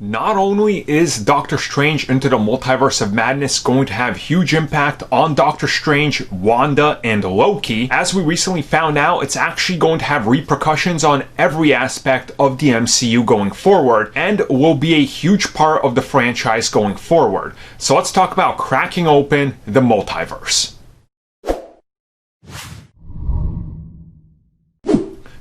Not only is Doctor Strange Into the Multiverse of Madness going to have huge impact on Doctor Strange, Wanda, and Loki, as we recently found out, it's actually going to have repercussions on every aspect of the MCU going forward, and will be a huge part of the franchise going forward. So let's talk about cracking open the multiverse.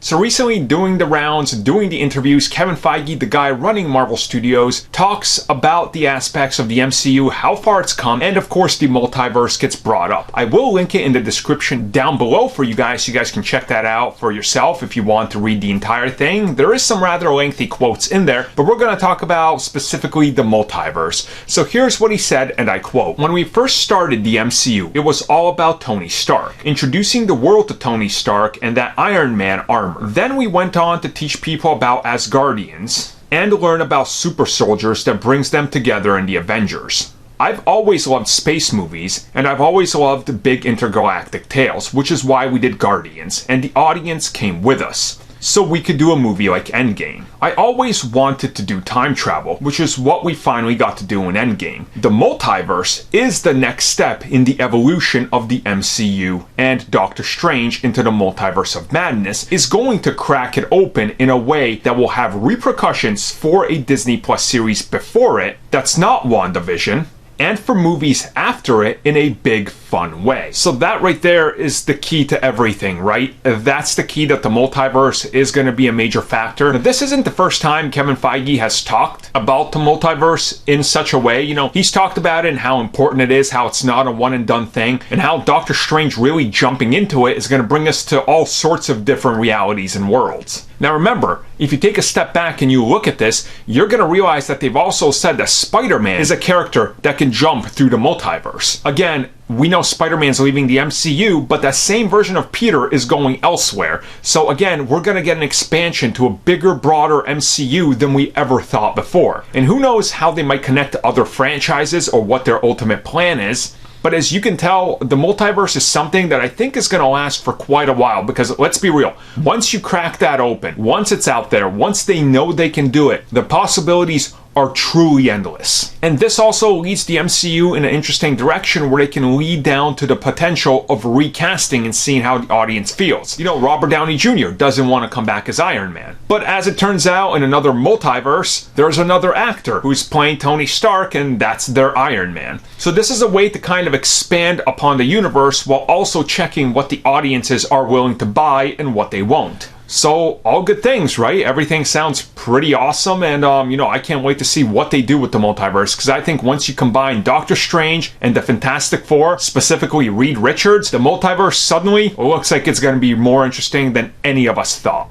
So recently, doing the rounds, doing the interviews, Kevin Feige, the guy running Marvel Studios, talks about the aspects of the MCU, how far it's come, and of course the multiverse gets brought up. I will link it in the description down below for you guys, so you guys can check that out for yourself if you want to read the entire thing. There is some rather lengthy quotes in there, but we're going to talk about specifically the multiverse. So here's what he said, and I quote, "When we first started the MCU, it was all about Tony Stark, introducing the world to Tony Stark and that Iron Man armor. Then we went on to teach people about Asgardians and learn about super soldiers that brings them together in the Avengers. I've always loved space movies, and I've always loved big intergalactic tales, which is why we did Guardians, and the audience came with us, so we could do a movie like Endgame. I always wanted to do time travel, which is what we finally got to do in Endgame. The multiverse is the next step in the evolution of the MCU, and Doctor Strange Into the Multiverse of Madness is going to crack it open in a way that will have repercussions for a Disney Plus series before it that's not WandaVision, and for movies after it in a big, fun way." So that right there is the key to everything, right? That's the key, that the multiverse is going to be a major factor. Now, this isn't the first time Kevin Feige has talked about the multiverse in such a way. You know, he's talked about it and how important it is, how it's not a one and done thing, and how Doctor Strange really jumping into it is going to bring us to all sorts of different realities and worlds. Now remember, if you take a step back and you look at this, you're going to realize that they've also said that Spider-Man is a character that can jump through the multiverse. Again, we know Spider-Man's leaving the MCU, but that same version of Peter is going elsewhere. So again, we're going to get an expansion to a bigger, broader MCU than we ever thought before. And who knows how they might connect to other franchises or what their ultimate plan is. But as you can tell, the multiverse is something that I think is going to last for quite a while, because let's be real, once you crack that open, once it's out there, once they know they can do it, the possibilities are truly endless. And this also leads the MCU in an interesting direction where they can lead down to the potential of recasting and seeing how the audience feels. You know, Robert Downey Jr. doesn't want to come back as Iron Man. But as it turns out, in another multiverse, there's another actor who's playing Tony Stark, and that's their Iron Man. So this is a way to kind of expand upon the universe while also checking what the audiences are willing to buy and what they won't. So, all good things, right? Everything sounds pretty awesome, and you know, I can't wait to see what they do with the multiverse, because I think once you combine Doctor Strange and the Fantastic Four, specifically Reed Richards, the multiverse suddenly looks like it's going to be more interesting than any of us thought.